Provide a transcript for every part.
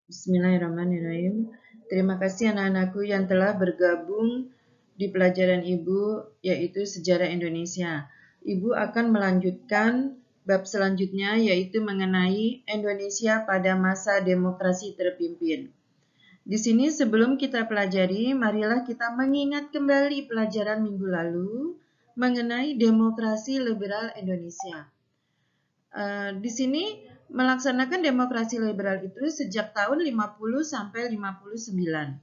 Bismillahirrahmanirrahim. Terima kasih anak-anakku yang telah bergabung di pelajaran Ibu, yaitu Sejarah Indonesia. Ibu akan melanjutkan bab selanjutnya, yaitu mengenai Indonesia pada masa demokrasi terpimpin. Di sini sebelum kita pelajari, marilah kita mengingat kembali pelajaran minggu lalu mengenai demokrasi liberal Indonesia. Di sini melaksanakan demokrasi liberal itu sejak tahun 50 sampai 59.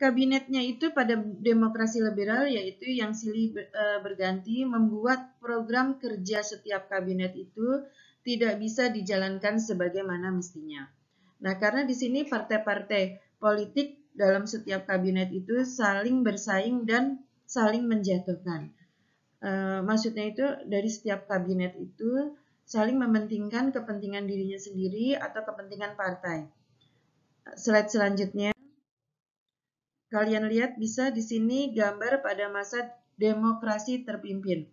Kabinetnya itu pada demokrasi liberal yaitu yang silih berganti membuat program kerja setiap kabinet itu tidak bisa dijalankan sebagaimana mestinya. Nah, karena di sini partai-partai politik dalam setiap kabinet itu saling bersaing dan saling menjatuhkan. Maksudnya itu dari setiap kabinet itu saling mementingkan kepentingan dirinya sendiri atau kepentingan partai. Slide selanjutnya, kalian lihat bisa di sini gambar pada masa demokrasi terpimpin.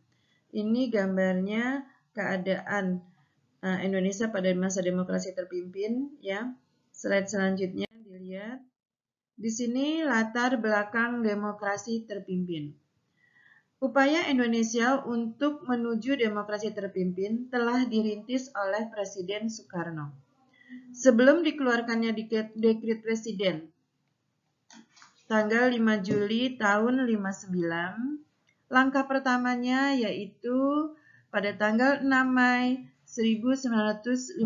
Ini gambarnya keadaan Indonesia pada masa demokrasi terpimpin, ya. Slide selanjutnya dilihat. Di sini latar belakang demokrasi terpimpin. Upaya Indonesia untuk menuju demokrasi terpimpin telah dirintis oleh Presiden Soekarno. Sebelum dikeluarkannya dekret Presiden tanggal 5 Juli tahun 59, langkah pertamanya yaitu pada tanggal 6 Mei 1957,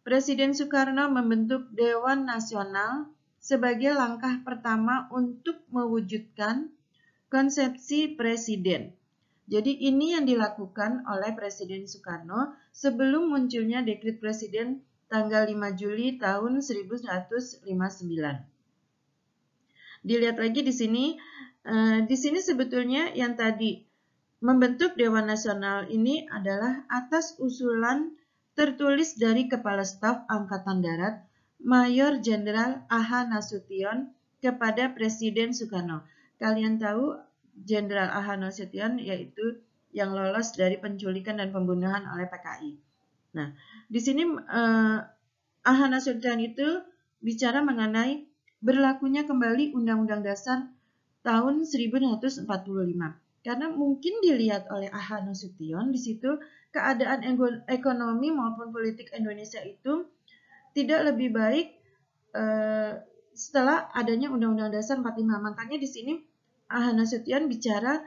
Presiden Soekarno membentuk Dewan Nasional sebagai langkah pertama untuk mewujudkan konsepsi presiden. Jadi ini yang dilakukan oleh Presiden Soekarno sebelum munculnya dekret Presiden tanggal 5 Juli tahun 1959. Dilihat lagi di sini sebetulnya yang tadi membentuk Dewan Nasional ini adalah atas usulan tertulis dari Kepala Staf Angkatan Darat Mayor Jenderal A.H. Nasution kepada Presiden Soekarno. Kalian tahu Jenderal A.H. Nasution yaitu yang lolos dari penculikan dan pembunuhan oleh PKI. Nah, di sini A.H. Nasution itu bicara mengenai berlakunya kembali Undang-Undang Dasar tahun 1945. Karena mungkin dilihat oleh A.H. Nasution di situ keadaan ekonomi maupun politik Indonesia itu tidak lebih baik setelah adanya Undang-Undang Dasar 45. Makanya di sini A.H. Nasution bicara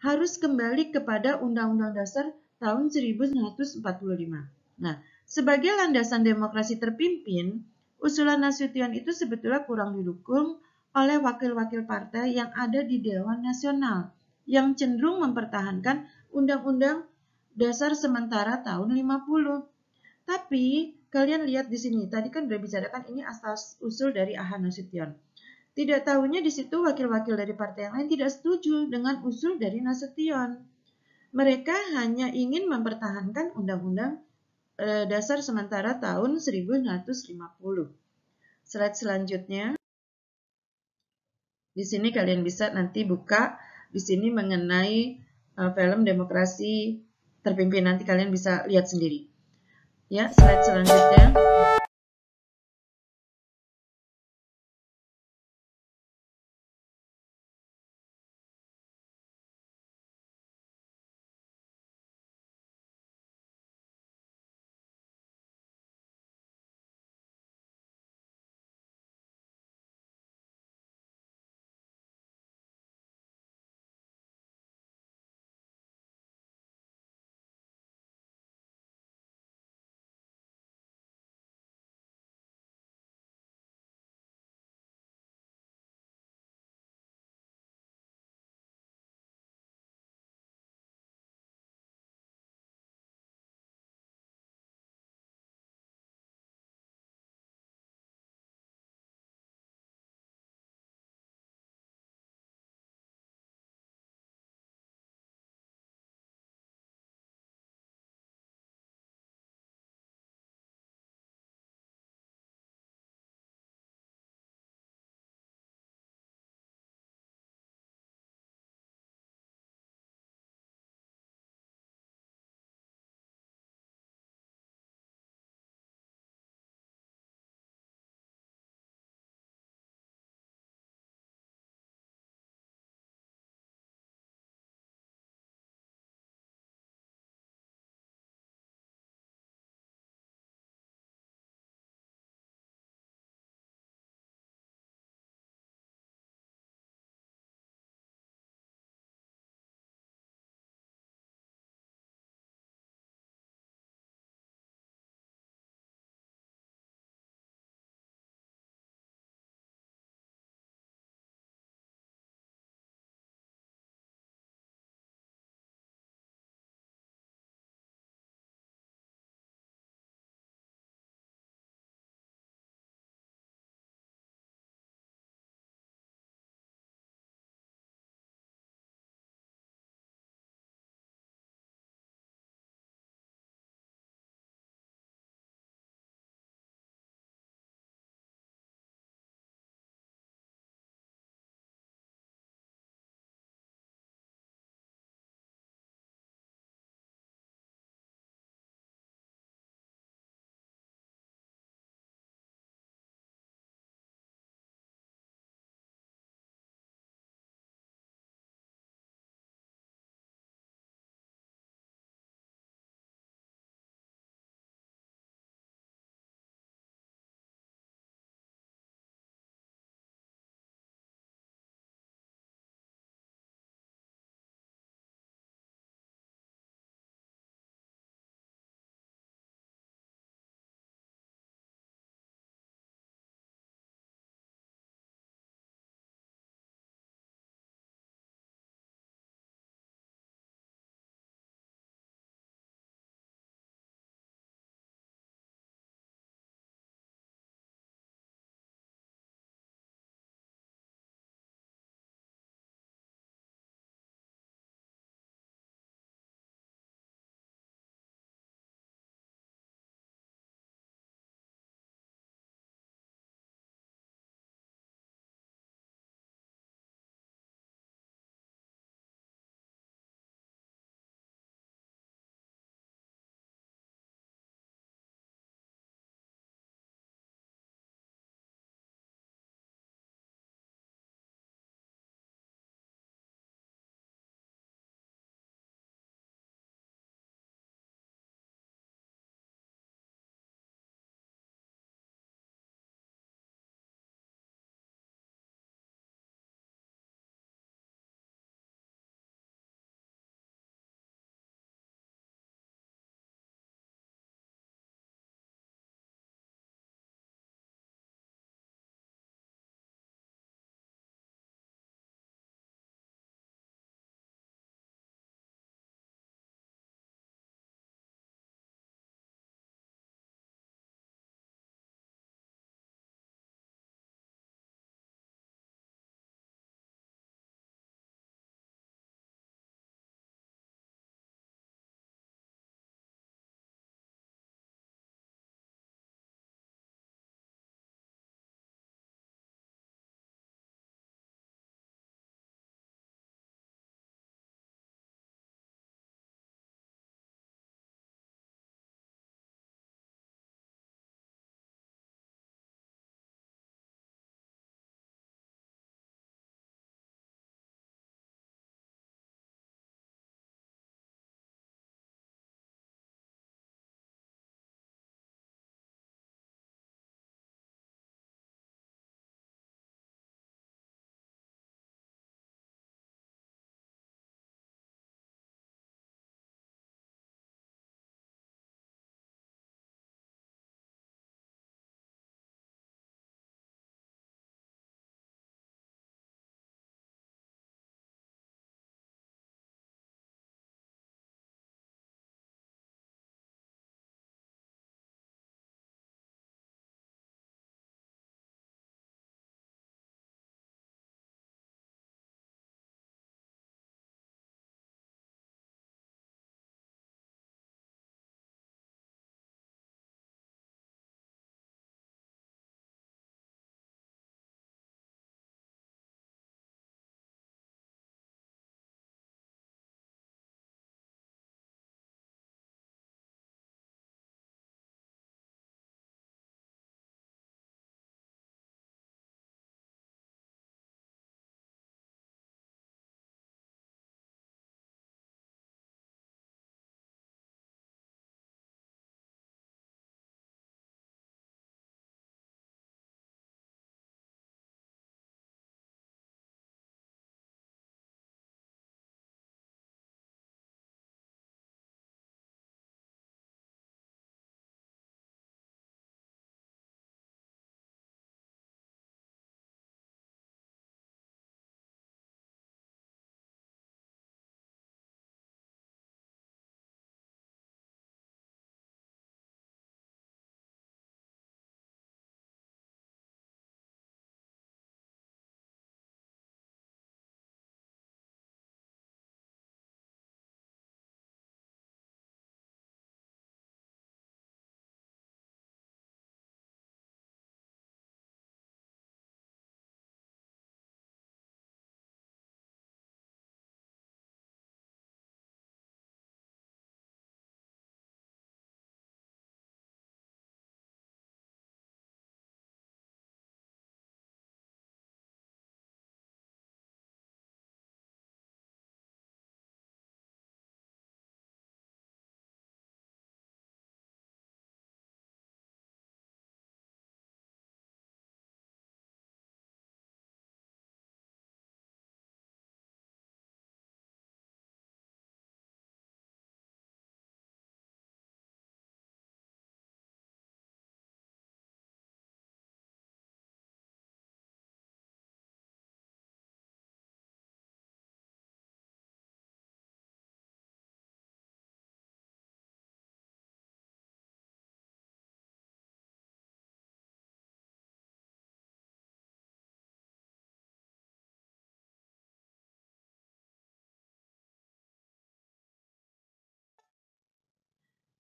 harus kembali kepada Undang-Undang Dasar tahun 1945. Nah, sebagai landasan demokrasi terpimpin, usulan Nasution itu sebetulnya kurang didukung oleh wakil-wakil partai yang ada di Dewan Nasional yang cenderung mempertahankan Undang-Undang Dasar sementara tahun 50. Tapi kalian lihat di sini, tadi kan udah bicarakan ini asal usul dari A.H. Nasution. Tidak tahunya di situ wakil-wakil dari partai yang lain tidak setuju dengan usul dari Nasution. Mereka hanya ingin mempertahankan Undang-Undang Dasar sementara tahun 1950. Slide selanjutnya. Di sini kalian bisa nanti buka di sini mengenai film Demokrasi Terpimpin, nanti kalian bisa lihat sendiri. Ya, slide selanjutnya.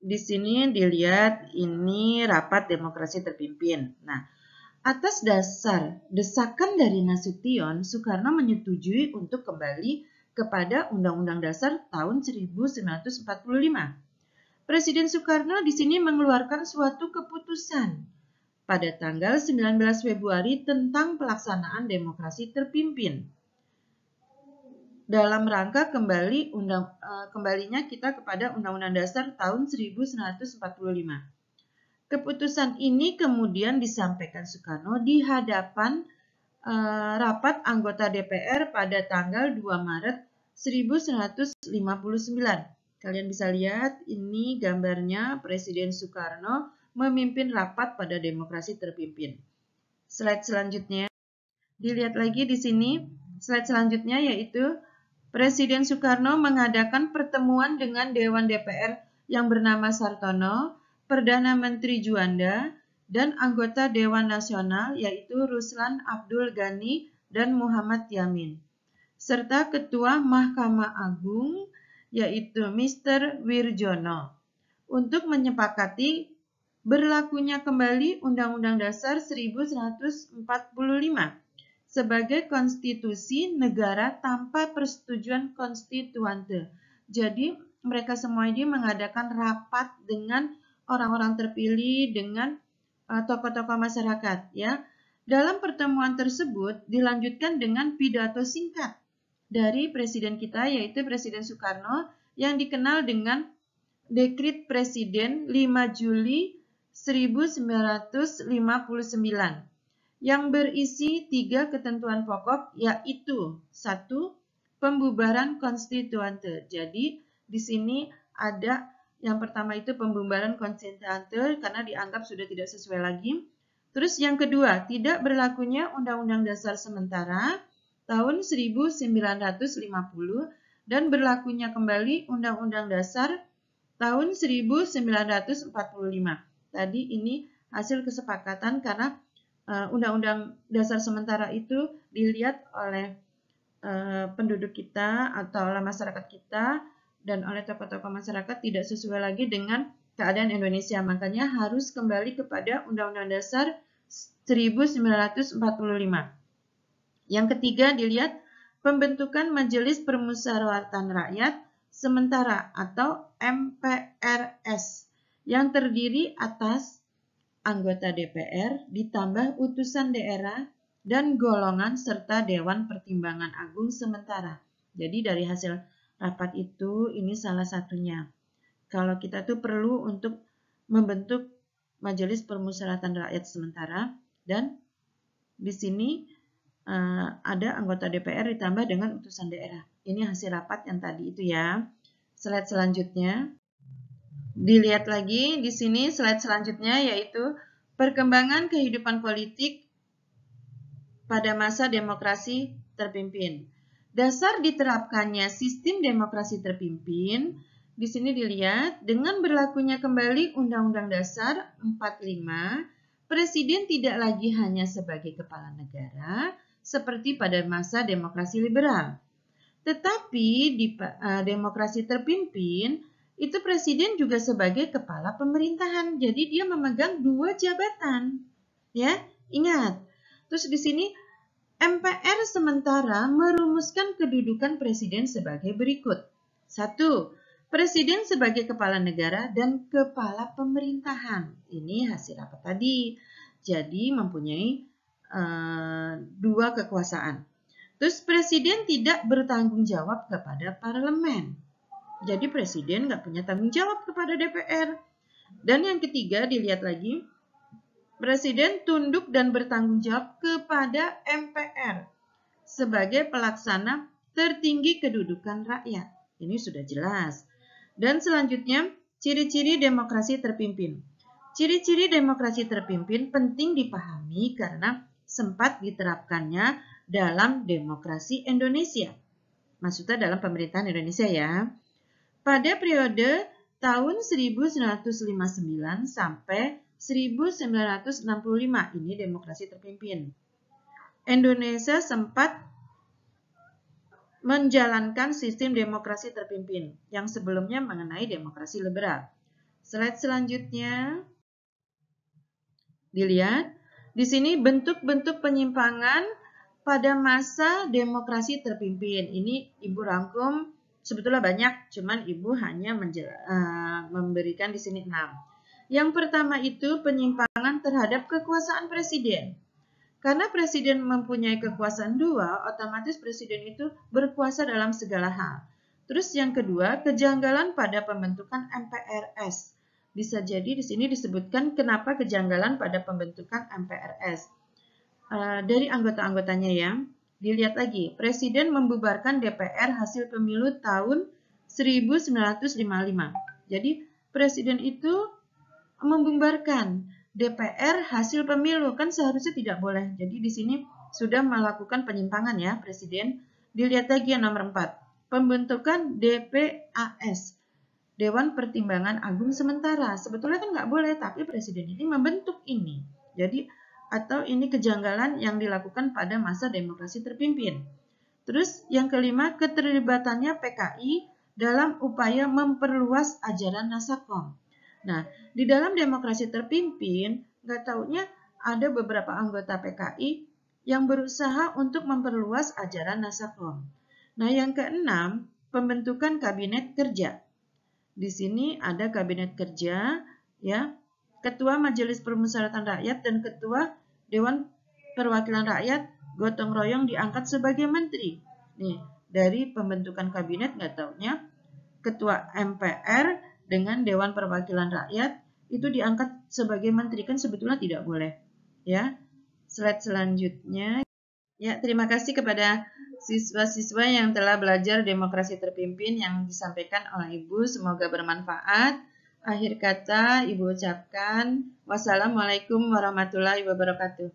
di sini dilihat ini rapat demokrasi terpimpin. Nah, atas dasar desakan dari Nasution, Soekarno menyetujui untuk kembali kepada Undang-Undang Dasar tahun 1945. Presiden Soekarno di sini mengeluarkan suatu keputusan pada tanggal 19 Februari tentang pelaksanaan demokrasi terpimpin. Dalam rangka kembalinya kita kepada Undang-Undang Dasar tahun 1945. Keputusan ini kemudian disampaikan Soekarno di hadapan rapat anggota DPR pada tanggal 2 Maret 1959. Kalian bisa lihat ini gambarnya Presiden Soekarno memimpin rapat pada demokrasi terpimpin. Slide selanjutnya. Dilihat lagi di sini, slide selanjutnya yaitu Presiden Soekarno mengadakan pertemuan dengan Dewan DPR yang bernama Sartono, Perdana Menteri Juanda, dan anggota Dewan Nasional yaitu Ruslan Abdul Ghani dan Muhammad Yamin, serta Ketua Mahkamah Agung yaitu Mr. Wirjono, untuk menyepakati berlakunya kembali Undang-Undang Dasar 1945 sebagai konstitusi negara tanpa persetujuan konstituante. Jadi mereka semua ini mengadakan rapat dengan orang-orang terpilih, dengan tokoh-tokoh masyarakat, ya. Dalam pertemuan tersebut dilanjutkan dengan pidato singkat dari presiden kita yaitu Presiden Soekarno yang dikenal dengan Dekret Presiden 5 Juli 1959 yang berisi 3 ketentuan pokok yaitu 1. Pembubaran konstituante. Jadi di sini ada yang pertama itu pembubaran konstituante karena dianggap sudah tidak sesuai lagi. Terus yang kedua, tidak berlakunya Undang-Undang Dasar sementara tahun 1950 dan berlakunya kembali Undang-Undang Dasar tahun 1945. Tadi ini hasil kesepakatan karena Undang-Undang Dasar sementara itu dilihat oleh penduduk kita atau oleh masyarakat kita dan oleh tokoh-tokoh masyarakat tidak sesuai lagi dengan keadaan Indonesia. Makanya harus kembali kepada Undang-Undang Dasar 1945. Yang ketiga dilihat pembentukan Majelis Permusyawaratan Rakyat Sementara atau MPRS yang terdiri atas anggota DPR ditambah utusan daerah dan golongan serta Dewan Pertimbangan Agung sementara. Jadi dari hasil rapat itu ini salah satunya. Kalau kita tuh perlu untuk membentuk Majelis Permusyawaratan Rakyat sementara dan di sini ada anggota DPR ditambah dengan utusan daerah. Ini hasil rapat yang tadi itu ya. Slide selanjutnya. Dilihat lagi di sini slide selanjutnya yaitu perkembangan kehidupan politik pada masa demokrasi terpimpin. Dasar diterapkannya sistem demokrasi terpimpin di sini dilihat dengan berlakunya kembali Undang-Undang Dasar 45, Presiden tidak lagi hanya sebagai kepala negara seperti pada masa demokrasi liberal. Tetapi di demokrasi terpimpin itu presiden juga sebagai kepala pemerintahan. Jadi dia memegang 2 jabatan. Ya, ingat. Terus di sini MPR sementara merumuskan kedudukan presiden sebagai berikut. 1. Presiden sebagai kepala negara dan kepala pemerintahan. Ini hasil rapat tadi. Jadi mempunyai 2 kekuasaan. Terus presiden tidak bertanggung jawab kepada parlemen. Jadi presiden nggak punya tanggung jawab kepada DPR. Dan yang ketiga dilihat lagi, presiden tunduk dan bertanggung jawab kepada MPR sebagai pelaksana tertinggi kedudukan rakyat. Ini sudah jelas. Dan selanjutnya, ciri-ciri demokrasi terpimpin. Ciri-ciri demokrasi terpimpin penting dipahami karena sempat diterapkannya dalam demokrasi Indonesia. Maksudnya dalam pemerintahan Indonesia ya. Pada periode tahun 1959 sampai 1965 ini demokrasi terpimpin. Indonesia sempat menjalankan sistem demokrasi terpimpin yang sebelumnya mengenai demokrasi liberal. Slide selanjutnya. Dilihat, di sini bentuk-bentuk penyimpangan pada masa demokrasi terpimpin. Ini Ibu rangkum sebetulnya banyak, cuman Ibu hanya memberikan di sini 6. Yang pertama itu penyimpangan terhadap kekuasaan presiden. Karena presiden mempunyai kekuasaan 2, otomatis presiden itu berkuasa dalam segala hal. Terus yang kedua, kejanggalan pada pembentukan MPRS. Bisa jadi di sini disebutkan kenapa kejanggalan pada pembentukan MPRS. Dari anggota-anggotanya ya, dilihat lagi. Presiden membubarkan DPR hasil pemilu tahun 1955. Jadi presiden itu membubarkan DPR hasil pemilu, kan seharusnya tidak boleh. Jadi di sini sudah melakukan penyimpangan ya presiden. Dilihat lagi yang nomor 4. Pembentukan DPAS. Dewan Pertimbangan Agung Sementara. Sebetulnya kan nggak boleh, tapi presiden ini membentuk ini. Jadi, atau ini kejanggalan yang dilakukan pada masa demokrasi terpimpin. Terus yang kelima, keterlibatannya PKI dalam upaya memperluas ajaran Nasakom. Nah, di dalam demokrasi terpimpin, nggak taunya ada beberapa anggota PKI yang berusaha untuk memperluas ajaran Nasakom. Nah, yang keenam, pembentukan kabinet kerja. Di sini ada kabinet kerja, ya, ketua Majelis Permusyawaratan Rakyat dan ketua Dewan Perwakilan Rakyat gotong royong diangkat sebagai menteri. Nih, dari pembentukan kabinet nggak taunya ketua MPR dengan Dewan Perwakilan Rakyat itu diangkat sebagai menteri, kan sebetulnya tidak boleh. Ya, slide selanjutnya. Ya, terima kasih kepada siswa-siswa yang telah belajar demokrasi terpimpin yang disampaikan oleh Ibu. Semoga bermanfaat. Akhir kata Ibu ucapkan wassalamualaikum warahmatullahi wabarakatuh.